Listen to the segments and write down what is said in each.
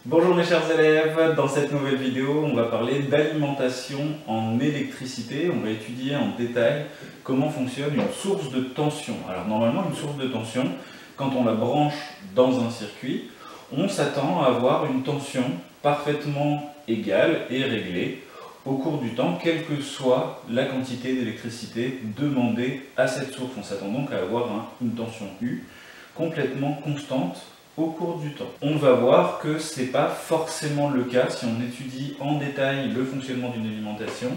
Bonjour mes chers élèves, dans cette nouvelle vidéo on va parler d'alimentation en électricité. On va étudier en détail comment fonctionne une source de tension. Alors normalement une source de tension, quand on la branche dans un circuit, on s'attend à avoir une tension parfaitement égale et réglée au cours du temps, quelle que soit la quantité d'électricité demandée à cette source. On s'attend donc à avoir une tension U complètement constante au cours du temps. On va voir que ce n'est pas forcément le cas. Si on étudie en détail le fonctionnement d'une alimentation,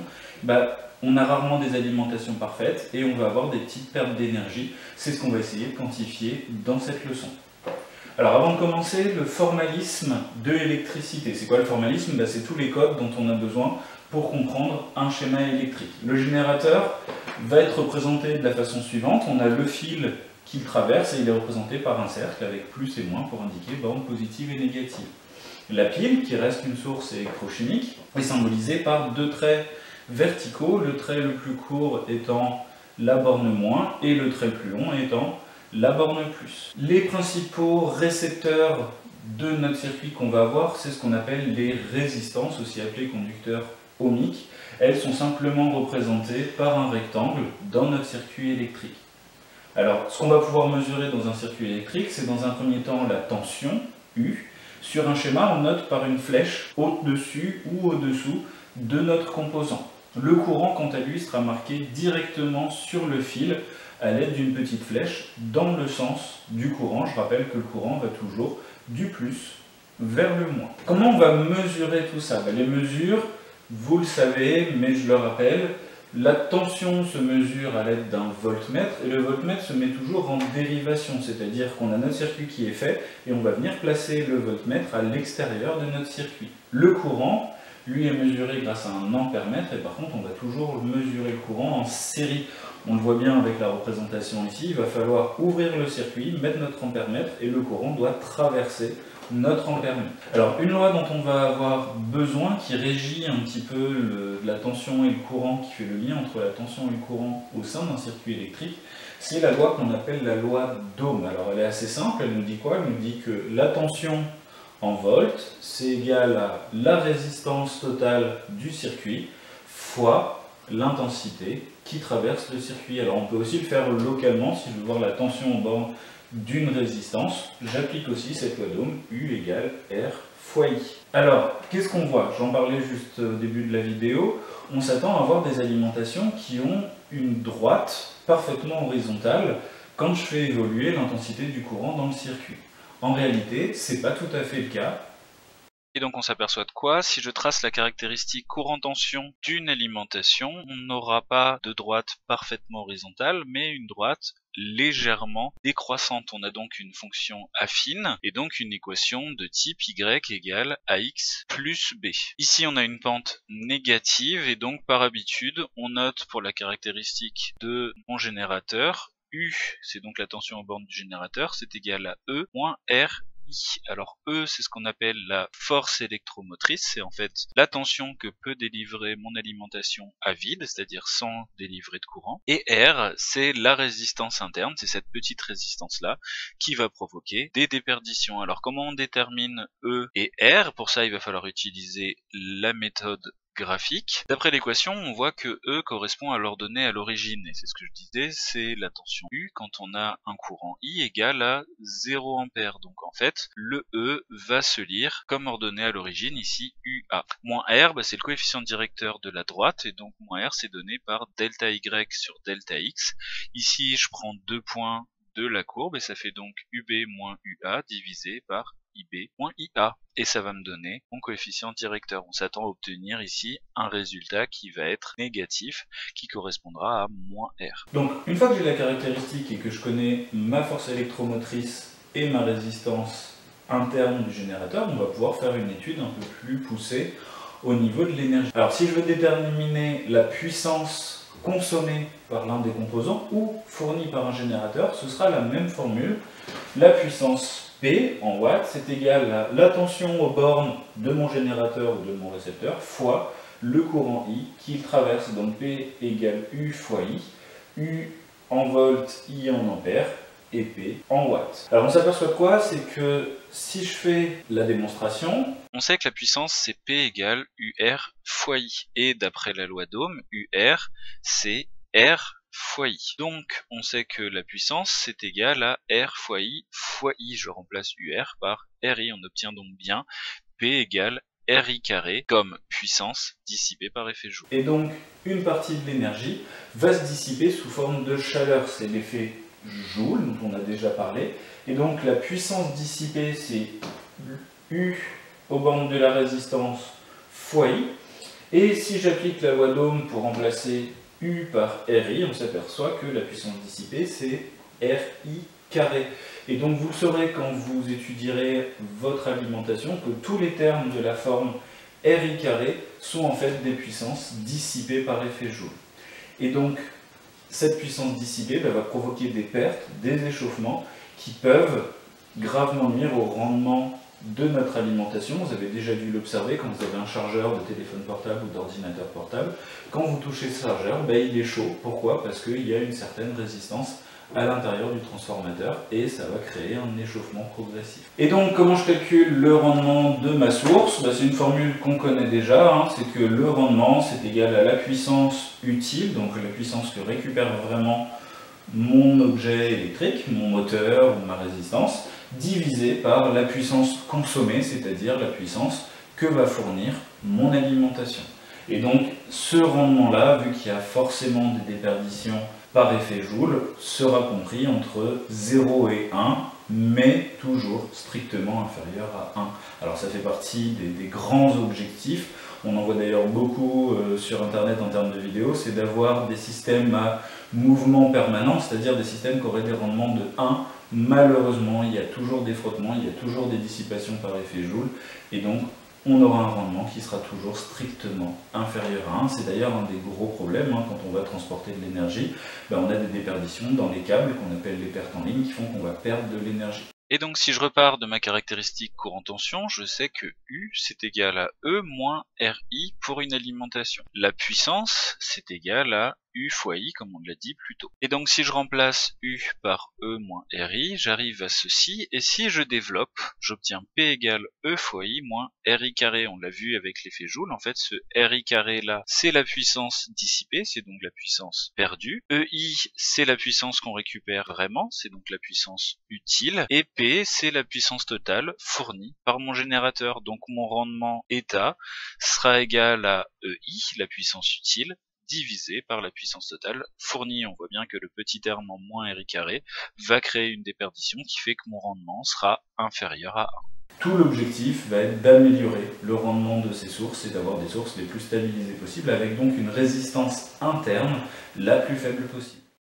on a rarement des alimentations parfaites et on va avoir des petites pertes d'énergie. C'est ce qu'on va essayer de quantifier dans cette leçon. Alors avant de commencer, le formalisme de l'électricité. C'est quoi le formalisme? C'est tous les codes dont on a besoin pour comprendre un schéma électrique. Le générateur va être représenté de la façon suivante. On a le fil qu'il traverse et il est représenté par un cercle avec plus et moins pour indiquer bornes positives et négatives. La pile, qui reste une source électrochimique, est symbolisée par deux traits verticaux, le trait le plus court étant la borne moins et le trait le plus long étant la borne plus. Les principaux récepteurs de notre circuit qu'on va avoir, c'est ce qu'on appelle les résistances, aussi appelées conducteurs ohmiques. Elles sont simplement représentées par un rectangle dans notre circuit électrique. Alors, ce qu'on va pouvoir mesurer dans un circuit électrique, c'est dans un premier temps la tension, U. Sur un schéma, on note par une flèche au-dessus ou au-dessous de notre composant. Le courant, quant à lui, sera marqué directement sur le fil à l'aide d'une petite flèche dans le sens du courant. Je rappelle que le courant va toujours du plus vers le moins. Comment on va mesurer tout ça? Les mesures, vous le savez, mais je le rappelle, la tension se mesure à l'aide d'un voltmètre et le voltmètre se met toujours en dérivation, c'est-à-dire qu'on a notre circuit qui est fait et on va venir placer le voltmètre à l'extérieur de notre circuit. Le courant, lui, est mesuré grâce à un ampèremètre et par contre on va toujours mesurer le courant en série. On le voit bien avec la représentation ici, il va falloir ouvrir le circuit, mettre notre ampèremètre et le courant doit traverser notre ampèremètre. Alors une loi dont on va avoir besoin, qui régit un petit peu la tension et le courant, qui fait le lien entre la tension et le courant au sein d'un circuit électrique, c'est la loi qu'on appelle la loi d'Ohm. Alors elle est assez simple, elle nous dit quoi? Elle nous dit que la tension en volts, c'est égal à la résistance totale du circuit fois l'intensité qui traverse le circuit. Alors on peut aussi le faire localement, si je veux voir la tension en borne d'une résistance, j'applique aussi cette loi d'Ohm, U égale R fois I. Alors, qu'est-ce qu'on voit? J'en parlais juste au début de la vidéo. On s'attend à avoir des alimentations qui ont une droite parfaitement horizontale quand je fais évoluer l'intensité du courant dans le circuit. En réalité, ce n'est pas tout à fait le cas. Et donc on s'aperçoit de quoi? Si je trace la caractéristique courant-tension d'une alimentation, on n'aura pas de droite parfaitement horizontale, mais une droite légèrement décroissante. On a donc une fonction affine et donc une équation de type y égale ax plus b. Ici on a une pente négative et donc par habitude on note pour la caractéristique de mon générateur U, c'est donc la tension en borne du générateur, c'est égal à E moins R. Alors E, c'est ce qu'on appelle la force électromotrice, c'est en fait la tension que peut délivrer mon alimentation à vide, c'est-à-dire sans délivrer de courant. Et R, c'est la résistance interne, c'est cette petite résistance-là qui va provoquer des déperditions. Alors comment on détermine E et R? Pour ça, il va falloir utiliser la méthode graphique. D'après l'équation, on voit que E correspond à l'ordonnée à l'origine, et c'est ce que je disais, c'est la tension U quand on a un courant I égal à 0 ampère. Donc en fait, le E va se lire comme ordonnée à l'origine, ici UA. Moins R, c'est le coefficient directeur de la droite, et donc moins R c'est donné par delta Y sur delta X. Ici, je prends deux points de la courbe, et ça fait donc UB moins UA divisé par IB moins IA. Et ça va me donner mon coefficient directeur. On s'attend à obtenir ici un résultat qui va être négatif, qui correspondra à moins R. Donc une fois que j'ai la caractéristique et que je connais ma force électromotrice et ma résistance interne du générateur, on va pouvoir faire une étude un peu plus poussée au niveau de l'énergie. Alors si je veux déterminer la puissance consommée par l'un des composants ou fournie par un générateur, ce sera la même formule. La puissance P en watts, c'est égal à la tension aux bornes de mon générateur ou de mon récepteur fois le courant I qu'il traverse. Donc P égale U fois I. U en volts, I en ampères. et P en watts. Alors on s'aperçoit de quoi? C'est que si je fais la démonstration, on sait que la puissance c'est P égale UR fois I. Et d'après la loi d'Ohm, UR c'est R fois I. Donc on sait que la puissance c'est égal à R fois I. Je remplace UR par RI. On obtient donc bien P égale RI carré comme puissance dissipée par effet Joule. Et donc une partie de l'énergie va se dissiper sous forme de chaleur. C'est l'effet Joule dont on a déjà parlé. Et donc la puissance dissipée c'est U aux bornes de la résistance fois I. Et si j'applique la loi d'Ohm pour remplacer U par RI, on s'aperçoit que la puissance dissipée c'est RI carré. Et donc vous saurez quand vous étudierez votre alimentation que tous les termes de la forme RI carré sont en fait des puissances dissipées par effet Joule. Et donc cette puissance dissipée va provoquer des pertes, des échauffements qui peuvent gravement nuire au rendement de notre alimentation. Vous avez déjà dû l'observer quand vous avez un chargeur de téléphone portable ou d'ordinateur portable. Quand vous touchez ce chargeur, il est chaud. Pourquoi? Parce qu'il y a une certaine résistance à l'intérieur du transformateur et ça va créer un échauffement progressif. Et donc comment je calcule le rendement de ma source? C'est une formule qu'on connaît déjà, c'est que le rendement c'est égal à la puissance utile, donc la puissance que récupère vraiment mon objet électrique, mon moteur ou ma résistance, divisé par la puissance consommée, c'est-à-dire la puissance que va fournir mon alimentation. Et donc ce rendement-là, vu qu'il y a forcément des déperditions par effet Joule, sera compris entre 0 et 1, mais toujours strictement inférieur à 1. Alors ça fait partie des grands objectifs, on en voit d'ailleurs beaucoup sur internet en termes de vidéos, c'est d'avoir des systèmes à mouvement permanent, c'est-à-dire des systèmes qui auraient des rendements de 1. Malheureusement, il y a toujours des frottements, il y a toujours des dissipations par effet Joule, et donc on aura un rendement qui sera toujours strictement inférieur à 1. C'est d'ailleurs un des gros problèmes quand on va transporter de l'énergie. On a des déperditions dans les câbles qu'on appelle les pertes en ligne qui font qu'on va perdre de l'énergie. Et donc si je repars de ma caractéristique courant-tension, je sais que U c'est égal à E moins RI pour une alimentation. La puissance c'est égal à U fois I comme on l'a dit plus tôt. Et donc si je remplace U par E moins RI, j'arrive à ceci, et si je développe, j'obtiens P égale E fois I moins RI carré. On l'a vu avec l'effet Joule, en fait ce RI carré là c'est la puissance dissipée, c'est donc la puissance perdue. EI c'est la puissance qu'on récupère vraiment, c'est donc la puissance utile, et P c'est la puissance totale fournie par mon générateur. Donc mon rendement état sera égal à EI, la puissance utile, divisé par la puissance totale fournie. On voit bien que le petit terme en moins RI carré va créer une déperdition qui fait que mon rendement sera inférieur à 1. Tout l'objectif va être d'améliorer le rendement de ces sources et d'avoir des sources les plus stabilisées possibles, avec donc une résistance interne la plus faible possible.